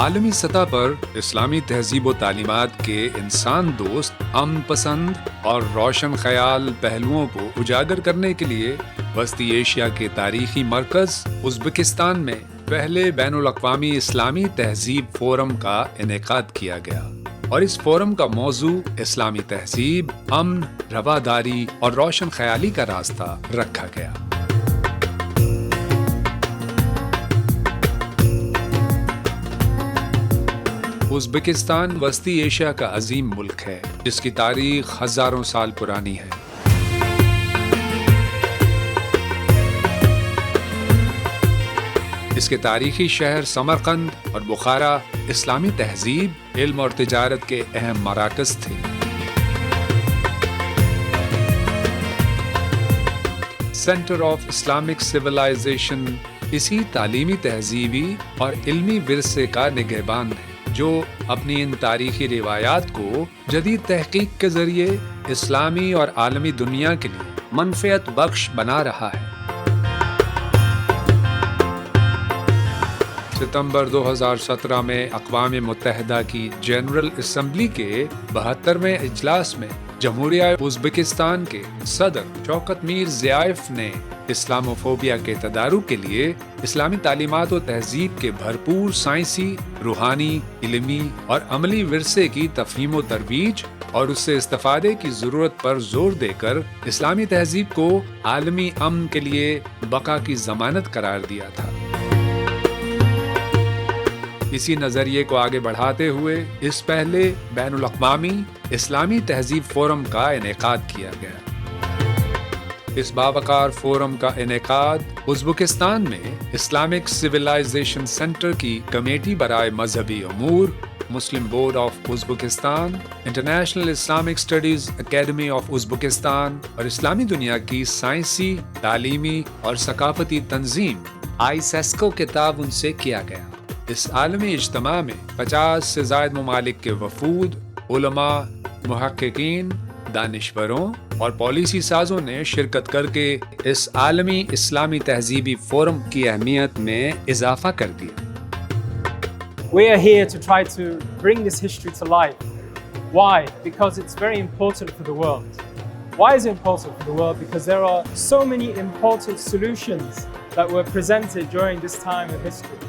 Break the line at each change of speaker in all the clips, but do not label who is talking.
عالمی سطح پر اسلامی تہذیب و تعلیمات کے انسان دوست، امن پسند اور روشن خیال پہلوؤں کو اجاگر کرنے کے لیے وسطی ایشیا کے تاریخی مرکز ازبکستان میں پہلے بین الاقوامی اسلامی تہذیب فورم کا انعقاد کیا گیا، اور اس فورم کا موضوع اسلامی تہذیب، امن، رواداری اور روشن خیالی کا راستہ رکھا گیا۔ ازبکستان وسطی ایشیا کا عظیم ملک ہے جس کی تاریخ ہزاروں سال پرانی ہے۔ اس کے تاریخی شہر سمرقند اور بخارا اسلامی تہذیب، علم اور تجارت کے اہم مراکز تھے۔ سینٹر آف اسلامک سویلائزیشن اسی تعلیمی، تہذیبی اور علمی ورثے کا نگہبان ہے جو اپنی ان تاریخی روایات کو جدید تحقیق کے ذریعے اسلامی اور عالمی دنیا کے لیے منفعت بخش بنا رہا ہے۔ ستمبر 2017 میں اقوام متحدہ کی جنرل اسمبلی کے 72ویں اجلاس میں جمہوریہ ازبکستان کے صدر شوکت میر زیائف نے اسلاموفوبیا کے تدارک کے لیے اسلامی تعلیمات و تہذیب کے بھرپور سائنسی، روحانی، علمی اور عملی ورثے کی تفہیم و ترویج اور اس سے استفادے کی ضرورت پر زور دے کر اسلامی تہذیب کو عالمی امن کے لیے بقا کی ضمانت قرار دیا تھا۔ اسی نظریے کو آگے بڑھاتے ہوئے اس پہلے بین الاقوامی اسلامی تہذیب فورم کا انعقاد کیا گیا۔ اس باوقار فورم کا انعقاد ازبکستان میں اسلامک سویلائزیشن سینٹر کی کمیٹی برائے مذہبی امور، Muslim board of Uzbekistan, international Islamic studies academy of Uzbekistan اور اسلامی دنیا کی سائنسی، تعلیمی اور ثقافتی تنظیم آئیسیسکو کے تعاون سے کیا گیا۔ اس عالمی اجتماع میں 50 سے زائد ممالک کے وفود، علماء، محققین، دانشوروں اور پالیسی سازوں نے شرکت کر کے اس عالمی اسلامی تہذیبی فورم کی اہمیت میں اضافہ کر دیا۔
We are here to try to bring this history to life. Why? Because it's very important for the world. Why is it important for the world? Because there are so many important solutions that were presented during this time of history.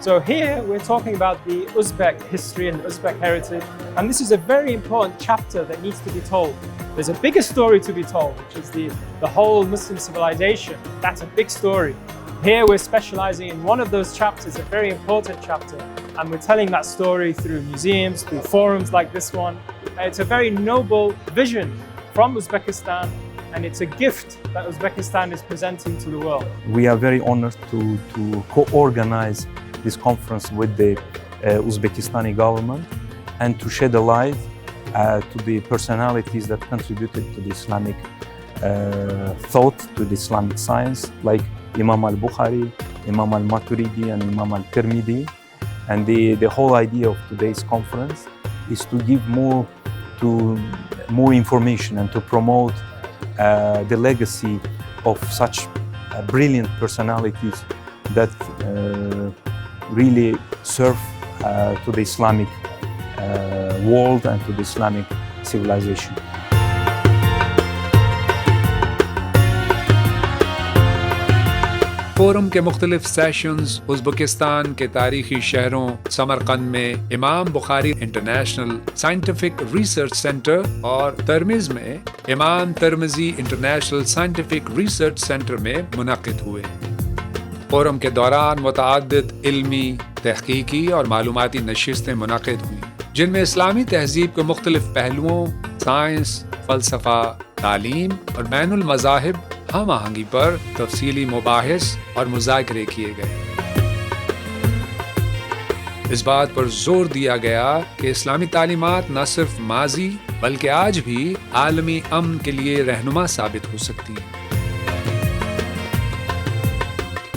So here we're talking about the Uzbek history and Uzbek heritage, and this is a very important chapter that needs to be told. There's a bigger story to be told, which is the whole Muslim civilization. That's a big story. Here we're specializing in one of those chapters, a very important chapter, and we're telling that story through museums, through forums like this one. And it's a very noble vision from Uzbekistan, and it's a gift that Uzbekistan is presenting to the world.
We are very honored to co-organize this conference with the Uzbekistani government and to shed a light to the personalities that contributed to the Islamic thought, to the Islamic science, like Imam al-Bukhari, Imam al-Maturidi and Imam al-Tirmidhi. And the whole idea of today's conference is to give more information and to promote the legacy of such brilliant personalities that really serve to the Islamic world and to the Islamic civilization.
Forum کے مختلف sessions Uzbekistan کے تاریخی شہروں سمرقند میں امام بخاری international scientific research centre اور ترمز میں امام ترمذی انٹرنیشنل سائنٹیفک ریسرچ سینٹر میں منعقد ہوئے۔ فورم کے دوران متعدد علمی، تحقیقی اور معلوماتی نشستیں منعقد ہوئیں جن میں اسلامی تہذیب کے مختلف پہلوؤں، سائنس، فلسفہ، تعلیم اور بین المذاہب ہم آہنگی پر تفصیلی مباحث اور مذاکرے کیے گئے۔ اس بات پر زور دیا گیا کہ اسلامی تعلیمات نہ صرف ماضی بلکہ آج بھی عالمی امن کے لیے رہنما ثابت ہو سکتی ہیں۔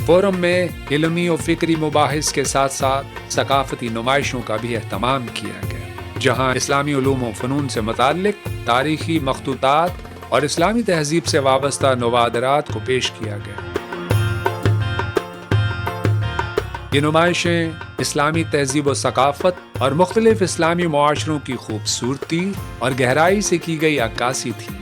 فورم میں علمی و فکری مباحث کے ساتھ ساتھ ثقافتی نمائشوں کا بھی اہتمام کیا گیا، جہاں اسلامی علوم و فنون سے متعلق تاریخی مخطوطات اور اسلامی تہذیب سے وابستہ نوادرات کو پیش کیا گیا۔ یہ نمائشیں اسلامی تہذیب و ثقافت اور مختلف اسلامی معاشروں کی خوبصورتی اور گہرائی سے کی گئی عکاسی تھی۔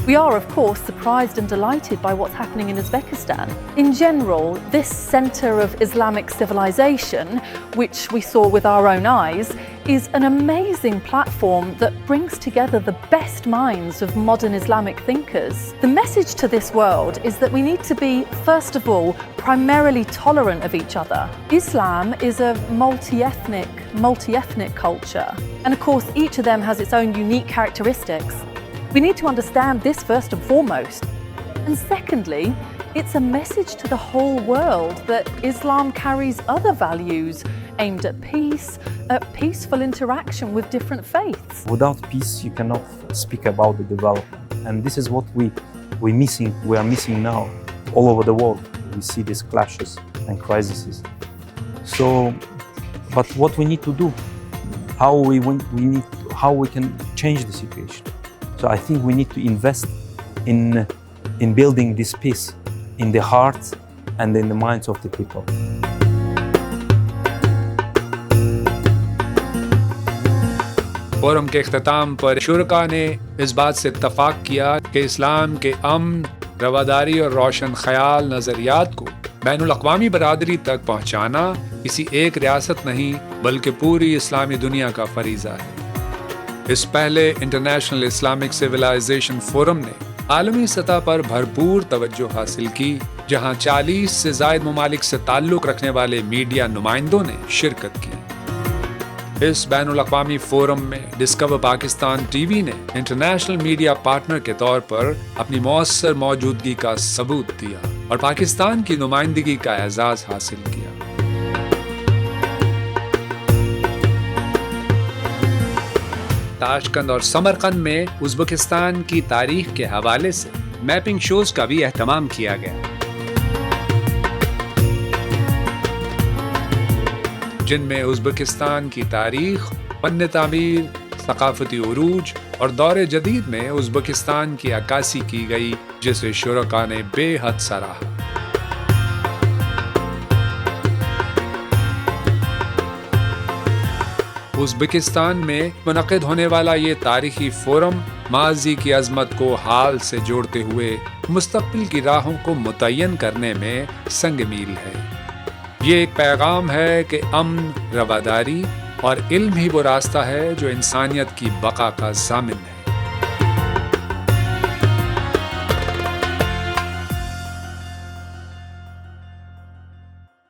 We are, of course, surprised and delighted by what's happening in Uzbekistan. In general, this centre of Islamic civilization, which we saw with our own eyes, is an amazing platform that brings together the best minds of modern Islamic thinkers. The message to this world is that we need to be, first of all, primarily tolerant of each other. Islam is a multi-ethnic culture. And of course, each of them has its own unique characteristics. We need to understand this first and foremost. And secondly, it's a message to the whole world that Islam carries other values aimed at peace, at peaceful interaction with different faiths.
Without peace, you cannot speak about the development. And this is what we are missing now all over the world. We see these clashes and crises. So, but what we need to do, how we can change the situation. So I think we need to invest in building this peace in the hearts and in the minds of the people.
Forum کے اختتام پر شرکا نے اس بات سے اتفاق کیا کہ اسلام کے امن، رواداری اور روشن خیال نظریات کو بین الاقوامی برادری تک پہنچانا کسی ایک ریاست نہیں بلکہ پوری اسلامی دنیا کا فریضہ ہے۔ اس پہلے انٹرنیشنل اسلامک سویلائزیشن فورم نے عالمی سطح پر بھرپور توجہ حاصل کی، جہاں 40 سے زائد ممالک سے تعلق رکھنے والے میڈیا نمائندوں نے شرکت کی۔ اس بین الاقوامی فورم میں ڈسکور پاکستان ٹی وی نے انٹرنیشنل میڈیا پارٹنر کے طور پر اپنی مؤثر موجودگی کا ثبوت دیا اور پاکستان کی نمائندگی کا اعزاز حاصل کیا۔ تاشقند اور سمرقند میں ازبکستان کی تاریخ کے حوالے سے میپنگ شوز کا بھی اہتمام کیا گیا، جن میں ازبکستان کی تاریخ، فن تعمیر، ثقافتی عروج اور دور جدید میں ازبکستان کی عکاسی کی گئی، جسے شرکا نے بے حد سراہا۔ ازبکستان میں منعقد ہونے والا یہ تاریخی فورم ماضی کی عظمت کو حال سے جوڑتے ہوئے مستقبل کی راہوں کو متعین کرنے میں سنگ میل ہے۔ یہ ایک پیغام ہے کہ امن، رواداری اور علم ہی وہ راستہ ہے جو انسانیت کی بقا کا ضامن ہے۔